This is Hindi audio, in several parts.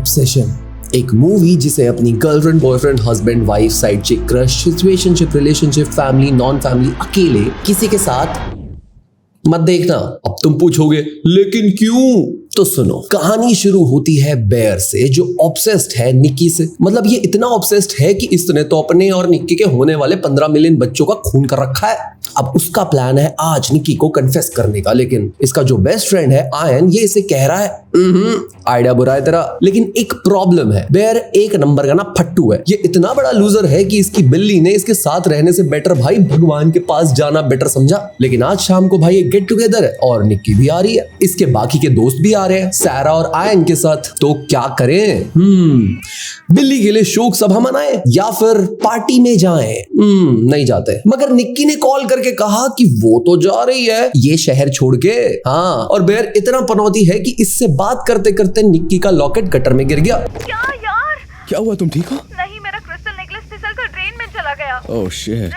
ऑब्सेशन, एक मूवी जिसे अपनी girlfriend, boyfriend, husband, wife, side chick, crush, situationship, relationship, family, non family, अकेले किसी के साथ मत देखना। अब तुम पूछोगे लेकिन क्यों? तो सुनो, कहानी शुरू होती है बेयर से जो ऑब्सेस्ड है निक्की से। मतलब ये इतना ऑब्सेस्ड है कि इसने तो अपने और निक्की के होने वाले 15 मिलियन बच्चों का खून कर रखा है। अब उसका प्लान है आज निक्की को कन्फेस करने का, लेकिन इसका जो बेस्ट फ्रेंड है आयन ये इसे कह रहा है आइडिया बुरा है तेरा। लेकिन एक प्रॉब्लम है, बेयर एक नंबर का ना फट्टू है। ये इतना बड़ा लूजर है कि इसकी बिल्ली ने इसके साथ रहने से बेटर भाई भगवान के पास जाना बेटर समझा। लेकिन आज शाम को भाई एक गेट टुगेदर है और निक्की भी आ रही है, इसके बाकी के दोस्त भी आ रहे हैं सारा और आयन के साथ। तो क्या करें? बिल्ली के लिए शोक सभा मनाएं या फिर पार्टी में जाएं? नहीं जाते। मगर निक्की ने कॉल करके कहा कि वो तो जा रही है ये शहर छोड़ के। हाँ, और बेयर इतना पनौती है कि इससे बात करते करते निक्की का लॉकेट गटर में गिर गया। क्या यार? क्या हुआ, तुम ठीक हो? नहीं, मेरा क्रिस्टल नेकलेस फिसल कर ड्रेन में चला गया। Oh shit.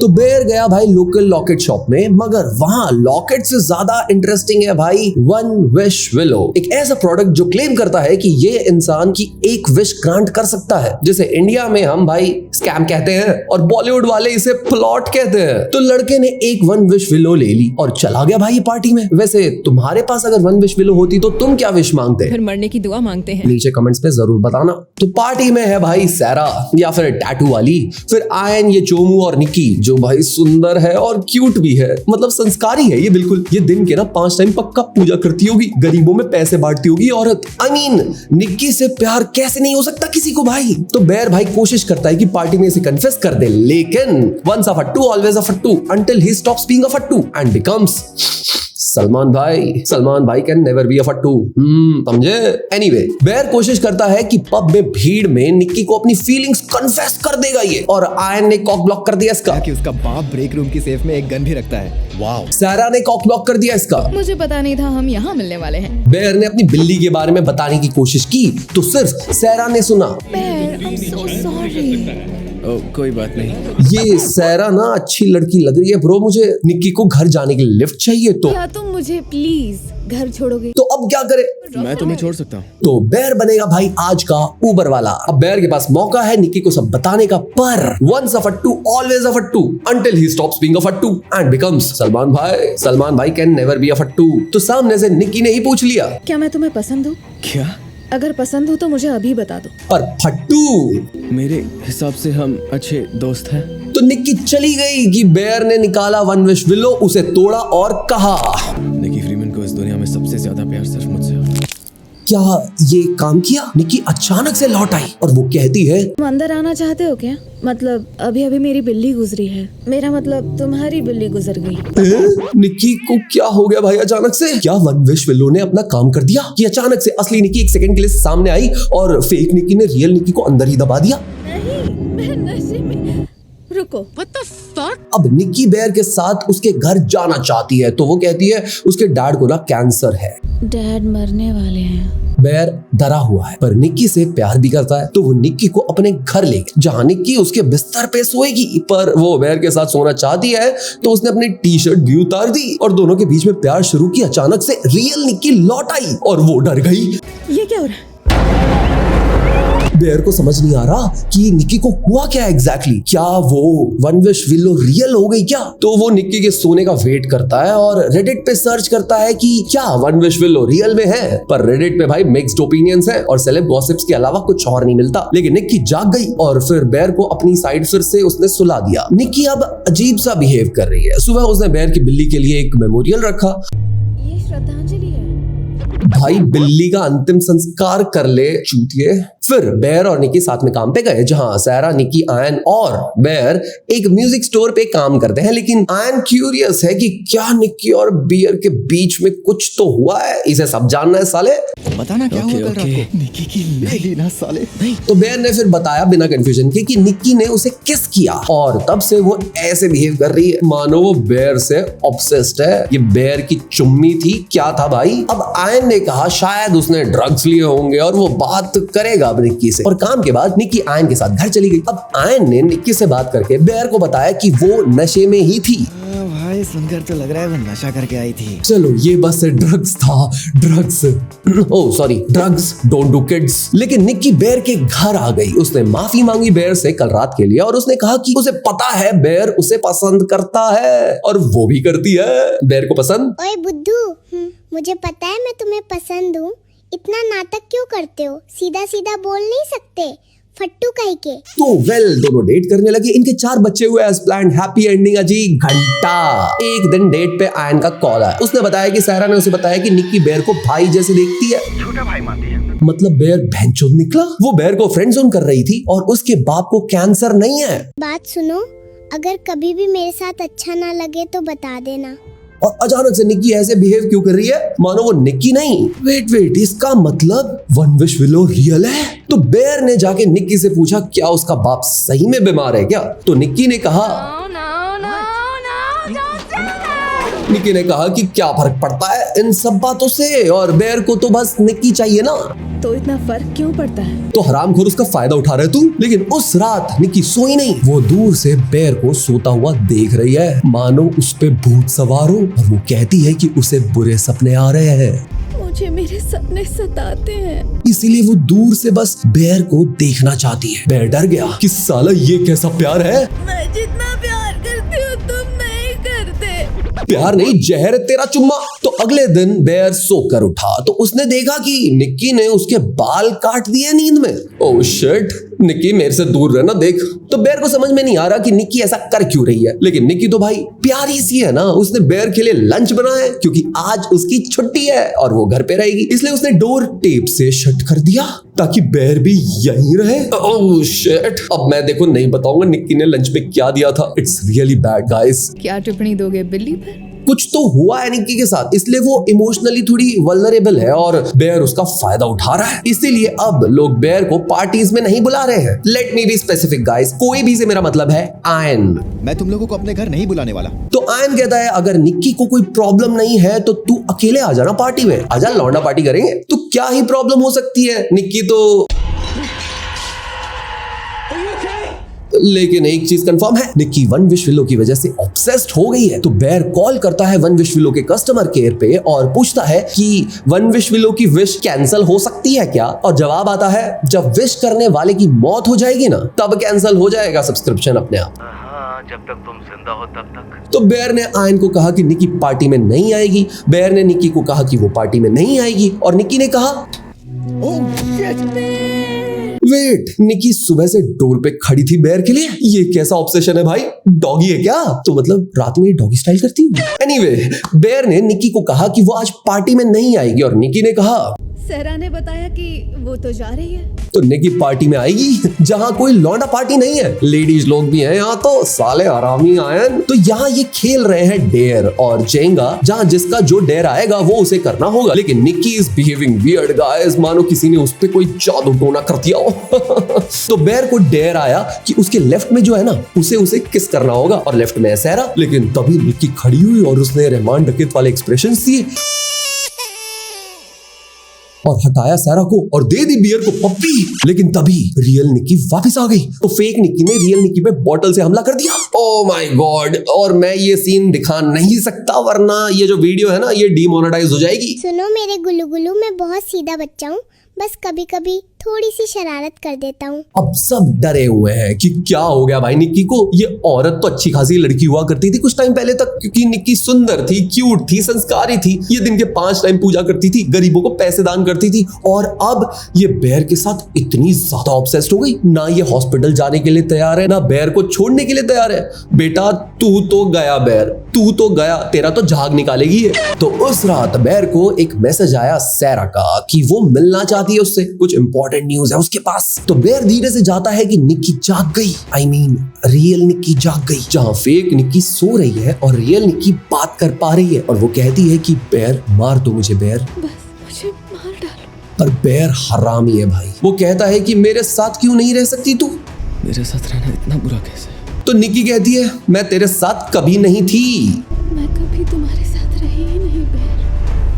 तो बेयर गया भाई लोकल लॉकेट शॉप में, मगर वहां लॉकेट से ज्यादा इंटरेस्टिंग है भाई वन विश विलो, एक ऐसा प्रोडक्ट जो क्लेम करता है कि ये इंसान की एक विश ग्रांट कर सकता है, जिसे इंडिया में हम भाई स्कैम कहते हैं और बॉलीवुड वाले इसे प्लॉट कहते हैं। तो लड़के ने एक वन विश विलो ले ली और चला गया भाई पार्टी में। वैसे तुम्हारे पास अगर वन विश विलो होती तो तुम क्या विश मांगते? फिर मरने की दुआ मांगते हैं। नीचे कमेंट्स पे जरूर बताना। तो पार्टी में है भाई सारा या फिर टैटू वाली, फिर आयन, ये चोमू और निक्की जो भाई सुंदर है और क्यूट भी है, मतलब संस्कारी है ये बिल्कुल। ये दिन के ना 5 टाइम पक्का पूजा करती होगी, गरीबों में पैसे बांटती होगी औरत। आई मीन निक्की से प्यार कैसे नहीं हो सकता किसी को भाई। तो बेयर भाई कोशिश करता है कि पार्टी में इसे कन्फेस कर दे, लेकिन वंस अ फट्टू ऑलवेज अ फट्टू until he stops being a फट्टू एंड बिकम्स सलमान भाई। सलमान भाई कैन नेवर बी अ फट्टू, समझे? एनीवे, बेयर कोशिश करता है कि पब में भीड़ में निक्की को अपनी फीलिंग्स कन्फेस कर देगा ये, और आयन ने कॉक ब्लॉक कर दिया इसका। कि उसका बाप ब्रेक रूम की सेफ में एक गन भी रखता है। वाओ। सारा ने कॉक ब्लॉक कर दिया इसका। मुझे पता नहीं था हम यहाँ मिलने वाले हैं। बेयर ने अपनी बिल्ली के बारे में बताने की कोशिश की तो सिर्फ सारा ने सुना। Bear, I'm so sorry। ओह कोई बात नहीं। ये सारा ना अच्छी लड़की लग रही है ब्रो, मुझे निक्की को घर जाने के लिए लिफ्ट चाहिए। तो क्या तुम मुझे प्लीज घर छोड़ोगे? तो अब क्या करे? मैं तुम्हें छोड़ सकता हूँ। तो बेयर बनेगा भाई आज का उबर वाला। अब बेयर के पास मौका है निक्की को सब बताने का, पर वंस अ फट्टू ऑलवेज अ फट्टू until he stops being a फट्टू एंड बिकम्स सलमान भाई। सलमान भाई कैन नेवर बी अ फट्टू। तो सामने से निक्की ने ही पूछ लिया, क्या मैं तुम्हें पसंद हूँ? क्या? अगर पसंद हो तो मुझे अभी बता दो। पर फट्टू मेरे हिसाब से हम अच्छे दोस्त हैं। तो निक्की चली गई कि बेयर ने निकाला वन विश विलो, उसे तोड़ा और कहा, निक्की फ्रीमैन को इस दुनिया में सबसे ज्यादा प्यार सिर्फ मुझसे हो। क्या ये काम किया? निक्की अचानक से लौट आई और वो कहती है, तुम अंदर आना चाहते हो क्या? मतलब अभी अभी मेरी बिल्ली गुजरी है। मेरा मतलब तुम्हारी बिल्ली गुजर गई। निक्की को क्या हो गया भाई अचानक से? क्या वन विश विलो ने अपना काम कर दिया कि अचानक से असली निक्की एक सेकंड के लिए सामने आई और फेक निक्की ने रियल निक्की को अंदर ही दबा दिया? नहीं, मैं नशे में। रुको। अब निक्की बेयर के साथ उसके घर जाना चाहती है, तो वो कहती है उसके डैड को ना कैंसर है। डैड मरने वाले हैं। बेयर डरा हुआ है पर निक्की से प्यार भी करता है, तो वो निक्की को अपने घर ले गया जहाँ निक्की उसके बिस्तर पे सोएगी। पर वो बेयर के साथ सोना चाहती है तो उसने अपनी टी शर्ट भी उतार दी और दोनों के बीच में प्यार शुरू किया। अचानक से रियल निक्की लौट आई और वो डर गई। ये क्या हो रहा है? बेयर को समझ नहीं आ रहा कि निक्की को हुआ क्या एग्जैक्टली। क्या वो वन विश विलो रियल हो गई क्या? तो वो निक्की के सोने का वेट करता है और रेडिट पे सर्च करता है कि क्या वन विश विलो रियल में है। पर रेडिट पे भाई मिक्स्ड ओपिनियंस है और सेलेब गॉसिप्स के अलावा कुछ और नहीं मिलता। लेकिन निक्की जाग गई और फिर बेयर को अपनी साइड फिर से उसने सुला दिया। निक्की अब अजीब सा बिहेव कर रही है। सुबह उसने बेयर की बिल्ली के लिए एक मेमोरियल रखा। ये श्रद्धांजलि है। भाई बिल्ली का अंतिम संस्कार कर ले चूतिए। फिर बेयर और निक्की साथ में काम पे गए जहां सारा, निक्की, आयन और बेयर एक म्यूजिक स्टोर पे काम करते हैं। लेकिन आयन क्यूरियस है कि क्या निक्की और बेयर के बीच में कुछ तो हुआ है, इसे सब जानना है साले। बताना क्या हुआ कल रात को? निक्की की ले ली ना साले। नहीं। तो बेयर ने फिर बताया बिना कंफ्यूजन के कि निक्की ने उसे किस किया और तब से वो ऐसे बिहेव कर रही है मानो वो बेयर से ऑब्सेस्ड है। ये बेयर की चुम्मी थी, क्या था भाई? अब आयन ने कहा शायद उसने ड्रग्स लिए होंगे और वो बात करेगा निक्की से। और काम के बाद निक्की आयन के साथ घर चली गई। अब आयन ने निक्की से बात करके बेयर को बताया कि वो नशे में ही थी। भाई ये सुनकर तो लग रहा है वो नशा करके आई थी। चलो ये बस ड्रग्स था, drugs. Oh sorry, drugs don't do kids. लेकिन निक्की बेयर के घर आ गई। उसने माफी मांगी बेयर से कल रात के लिए और उसने कहा कि उसे पता है बेयर उसे पसंद करता है और वो भी करती है बेयर को पसंद। ओए बुद्धू, मुझे पता है मैं तुम्हें पसंद हूँ। इतना नाटक क्यों करते हो? सीधा सीधा बोल नहीं सकते, फट्टू कहीं के। तो वेल दोनों डेट करने लगे। इनके 4 बच्चे हुए एज प्लान्ड। हैप्पी एंडिंग अजी। घंटा एक दिन डेट पे आयन का कॉल आया। उसने बताया कि सारा ने उसे बताया कि निक्की बेयर को भाई जैसे देखती है, छोटा भाई मानती है। मतलब बेयर भैंचोद निकला। वो बेयर को फ्रेंड जोन कर रही थी और उसके बाप को कैंसर नहीं है। बात सुनो, अगर कभी भी मेरे साथ अच्छा ना लगे तो बता देना। और अचानक से निक्की ऐसे बिहेव क्यों कर रही है मानो वो निक्की नहीं। वेट, इसका मतलब वन विश विलो रियल है? तो बेयर ने जाके निक्की से पूछा क्या उसका बाप सही में बीमार है क्या? तो निक्की ने कहा निक्की ने कहा कि क्या फर्क पड़ता है इन सब बातों से, और बेयर को तो बस निक्की चाहिए ना। तो इतना फर्क क्यों पड़ता है? तो हरामखोर उसका फायदा उठा रहे तू। लेकिन उस रात निक्की सोई नहीं। वो दूर से बेयर को सोता हुआ देख रही है मानो उस पे भूत सवार हो, और वो कहती है कि उसे बुरे सपने आ रहे हैं। मुझे मेरे सपने सताते हैं। इसीलिए वो दूर से बस बेयर को देखना चाहती है। बेयर डर गया कि साला ये कैसा प्यार है। मैं जितना प्यार करती हूँ तुम नहीं करते। प्यार नहीं जहर तेरा चुम्मा। तो अगले दिन बेयर सोकर उठा तो उसने देखा कि निक्की ने उसके बाल काट दिए नींद में। ओह शिट, निक्की मेरे से दूर रहना देख। तो बेयर को समझ में नहीं आ रहा कि निक्की ऐसा कर क्यों रही है। लेकिन निक्की तो भाई प्यारी सी है ना। उसने बेयर के लिए लंच बनाया है क्योंकि आज उसकी छुट्टी है और वो घर पे रहेगी। इसलिए उसने डोर टेप से शट कर दिया ताकि बेयर भी यहीं रहे। ओह शिट, अब मैं देखो नहीं बताऊंगा निक्की ने लंच में क्या दिया था। It's really bad guys. क्या टिप्पणी दोगे बिल्ली पर? कुछ तो हुआ है निक्की के साथ, इसलिए वो इमोशनली थोड़ी वल्नरेबल है और बेयर उसका फायदा उठा रहा है। इसीलिए अब लोग बेयर को पार्टीज में नहीं बुला रहे हैं। Let me be specific guys, कोई भी से मेरा मतलब है आयन। मैं तुम लोगों को अपने घर नहीं बुलाने वाला। तो आयन कहता है अगर निक्की को कोई प्रॉब्लम नहीं है तो तू अकेले आ जाना पार्टी में। आजा लौंडा पार्टी करेंगे। तो क्या ही प्रॉब्लम हो सकती है, निक्की तो। लेकिन एक चीज कंफर्म है, निक्की वन विश विलो की वजह से ऑब्सेस्ड हो गई है। तो बेयर कॉल करता है वन विश विलो के कस्टमर केयर पे और पूछता है कि वन विश विलो की विश कैंसिल हो सकती है क्या? और जवाब आता है जब विश करने वाले की मौत हो जाएगी ना तब कैंसिल हो जाएगा सब्सक्रिप्शन अपने आप। हाँ, जब तक तुम जिंदा हो तब तक। तो बेयर ने आयन को कहा कि निक्की पार्टी में नहीं आएगी। बेयर ने निक्की को कहा कि वो पार्टी में नहीं आएगी और निक्की ने कहा वेट, निक्की सुबह से डोर पे खड़ी थी बेयर के लिए। ये कैसा ऑब्सेशन है भाई? डॉगी है क्या? तो मतलब रात में डॉगी स्टाइल करती हूँ। एनीवे, बेयर ने निक्की को कहा कि वो आज पार्टी में नहीं आएगी और निक्की ने कहा सहरा ने बताया कि वो तो जा रही है। तो निक्की पार्टी में आएगी जहाँ कोई लौंडा पार्टी नहीं है, लेडीज लोग भी हैं यहाँ। तो साले आरामी आयन। तो यहाँ ये खेल रहे हैं डेयर और जेंगा, जहाँ जिसका जो डेयर आएगा वो उसे करना होगा। लेकिन Nikki is behaving weird guys, मानो किसी ने उस पे कोई जादू टोना कर दिया हो। तो बेयर को डेयर आया कि उसके लेफ्ट में जो है ना उसे किस करना होगा और लेफ्ट में है सहरा। लेकिन तभी निक्की खड़ी हुई और उसने रहमान डकैत वाले एक्सप्रेशन दिए और हटाया सारा को और दे दी बियर को पप्पी। लेकिन तभी रियल निक्की वापस आ गई। तो फेक निक्की ने रियल निक्की पे बॉटल से हमला कर दिया। Oh my God. और मैं ये सीन दिखा नहीं सकता वरना ये जो वीडियो है ना ये डीमोनेटाइज हो जाएगी। सुनो मेरे गुल्लू गुल्लू, मैं बहुत सीधा बच्चा हूँ, बस कभी कभी थोड़ी सी शरारत कर देता हूँ। अब सब डरे हुए हैं कि क्या हो गया भाई निक्की को। ये औरत तो अच्छी खासी लड़की हुआ करती थी कुछ टाइम पहले तक, क्योंकि निक्की सुंदर थी, क्यूट थी, संस्कारी थी। ये दिन के 5 टाइम पूजा करती थी, गरीबों को पैसे दान करती थी। और अब ये बेयर के साथ इतनी ज्यादा ऑब्सेस्ड हो गई, ना ये हॉस्पिटल जाने के लिए तैयार है ना बेयर को छोड़ने के लिए तैयार है। बेटा तू तो गया बेयर, तू तो गया, तेरा तो झाग निकालेगी ये। तो उस रात बेयर को एक मैसेज आया सैरा का कि वो मिलना चाहती है उससे, कुछ इंपॉर्टेंट न्यूज है उसके पास। तो बेयर धीरे से जाता है कि निक्की जाग गई, I mean रियल निक्की जाग गई। जहां फेक निक्की सो रही है और रियल निक्की बात कर पा रही है और वो कहती है कि बेयर मार दो मुझे बेयर, बस मुझे मार डालो। पर बेयर हरामी है भाई। वो कहता है कि मेरे साथ क्यों नहीं रह सकती तू? मेरे साथ रहना इतना बुरा कैसे? तो निक्की कहती है मैं तेरे साथ कभी नहीं थी। मैं कभी तुम्हारे साथ रही ही नहीं बेयर।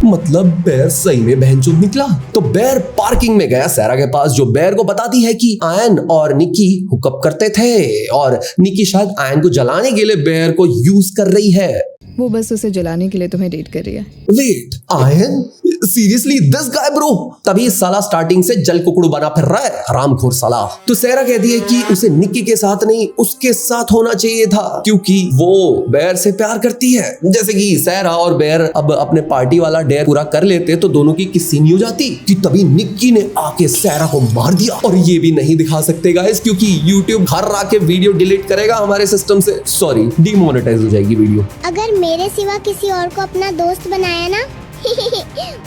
मतलब बेयर सही में बहनचोद निकला। तो बेयर पार्किंग में गया सैरा के पास, जो बेयर को बताती है कि आयन और निक्की हुकअप करते थे और निक्की शायद आयन को जलाने के लिए बेयर को यूज कर रही है। वो बस उसे जलाने के लिए तुम्हें डेट कर रही है। Wait, Ayan seriously this guy bro? तभी साला स्टार्टिंग से जल कुकड़ू बना फिर रहा है, हरामखोर साला। तो सहरा कहती है कि उसे निक्की के साथ नहीं उसके साथ होना चाहिए था क्योंकि वो बेर से प्यार करती है। जैसे कि सहरा और बेर अब अपने पार्टी वाला डेयर पूरा कर लेते तो दोनों की किस्सी नहीं हो जाती कि तभी निक्की ने आके सहरा को मार दिया। और ये भी नहीं दिखा सकते गाइस क्योंकि यूट्यूब घर आके वीडियो डिलीट करेगा हमारे सिस्टम से, सॉरी डीमोनेटाइज हो जाएगी वीडियो। अगर मेरे सिवा किसी और को अपना दोस्त बनाया ना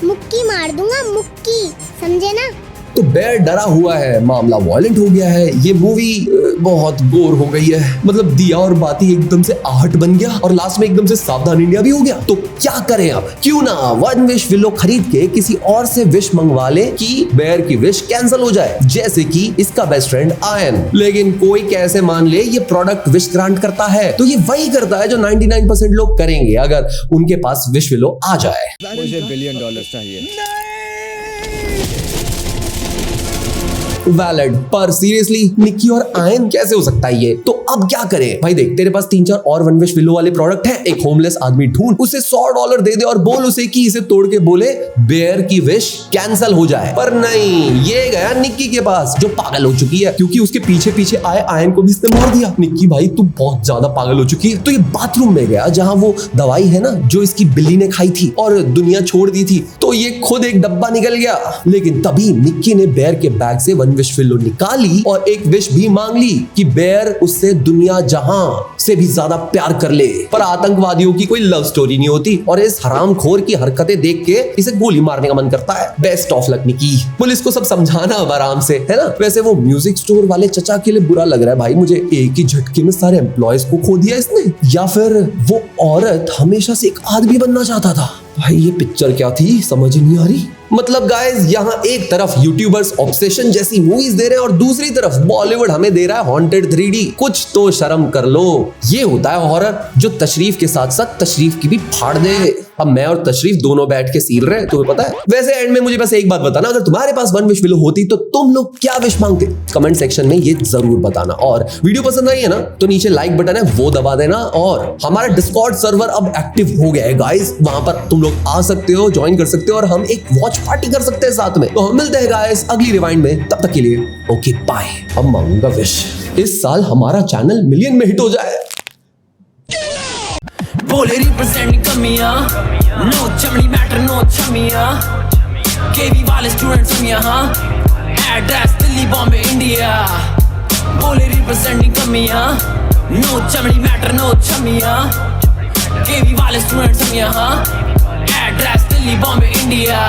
मुक्की मार दूंगा, मुक्की, समझे ना? तो बेर डरा हुआ है, मामला वायलेंट हो गया है। ये मूवी बहुत गोर हो गई है, मतलब दिया और बाती एकदम से आहट बन गया और लास्ट में एकदम से सावधान इंडिया भी हो गया। तो क्या करें अब? क्यों ना वन विश विलो खरीद के किसी और से विश मंगवा ले कि बेर की विश कैंसिल हो जाए, जैसे कि इसका बेस्ट फ्रेंड आयन। लेकिन कोई कैसे मान ले ये प्रोडक्ट विश ग्रांट करता है? तो ये वही करता है जो 99% लोग करेंगे अगर उनके पास विश विलो आ जाए। मुझे $1 बिलियन चाहिए। वैलिड, पर सीरियसली निक्की और आयन कैसे हो सकता है ये? तो अब क्या करें भाई? देख तेरे पास 3-4 और वन विश विलो वाले प्रोडक्ट हैं। एक होमलेस आदमी ढूंढ, उसे $100 दे दे और बोल उसे कि इसे तोड़ के बोले बेयर की विश कैंसिल हो जाए। पर नहीं, ये गया निक्की के पास जो पागल हो चुकी है क्योंकि उसके पीछे पीछे आए आयन को भी इसने मार दिया। निक्की भाई तू बहुत ज्यादा पागल हो चुकी है। तो ये बाथरूम में गया जहां वो दवाई है ना जो इसकी बिल्ली ने खाई थी और दुनिया छोड़ दी थी, तो ये खुद एक डब्बा निकल गया। लेकिन तभी निक्की ने बेयर के बैग से वन विश विलो निकाली और एक विश भी मांग ली कि बेयर उससे दुनिया जहां से भी ज्यादा प्यार कर ले। पर आतंकवादियों की कोई लव स्टोरी नहीं होती और इस हरामखोर की हरकतें देख के इसे गोली मारने का मन करता है। Best of luck Nikki. Police को सब समझाना अब आराम से, है ना? वैसे वो म्यूजिक स्टोर वाले चचा के लिए बुरा लग रहा है भाई मुझे, एक ही झटके में सारे एम्प्लॉयज को खो दिया इसने। या फिर वो औरत हमेशा से एक आदमी बनना चाहता था। भाई ये पिक्चर क्या थी समझ ही नहीं आ रही। मतलब गाइस यहाँ एक तरफ यूट्यूबर्स ऑब्सेशन जैसी मूवीज दे रहे हैं और दूसरी तरफ बॉलीवुड हमें दे रहा है हॉन्टेड 3D। कुछ तो शर्म कर लो। ये होता है हॉरर जो तशरीफ के साथ साथ तशरीफ की भी फाड़ दे। अब मैं और तशरीफ दोनों बैठ के सील रहे हैं, तुम्हें पता है। वैसे एंड में मुझे बस एक बात बताना, अगर तुम्हारे पास वन विश विलो होती तो तुम लोग क्या विश मांगते? कमेंट सेक्शन में ये जरूर बताना। और वीडियो पसंद आई है ना तो नीचे लाइक बटन है वो दबा देना। और हमारा डिस्कॉर्ड सर्वर अब एक्टिव हो गया है गाइस, वहां पर तुम लोग आ सकते हो, ज्वाइन कर सकते हो और हम एक वॉच पार्टी कर सकते हैं साथ में। तो हम मिलते हैं गाइस अगली रिवाइंड में, तब तक के लिए ओके बाय। अब मांगूंगा विश इस साल हमारा चैनल मिलियन में हिट हो जाए। बोले रिप्रेजेंट कमियां, नो चमड़ी मैटर नो छमियां, केवी वाले स्टूडेंट्स हम यहाँ, एड्रेस दिल्ली बॉम्बे इंडिया। बोले रिप्रेजेंटिंग कमियां, नो चमड़ी मैटर नो छमियां, केवी वाले स्टूडेंट्स हम यहाँ, एड्रेस दिल्ली बॉम्बे इंडिया।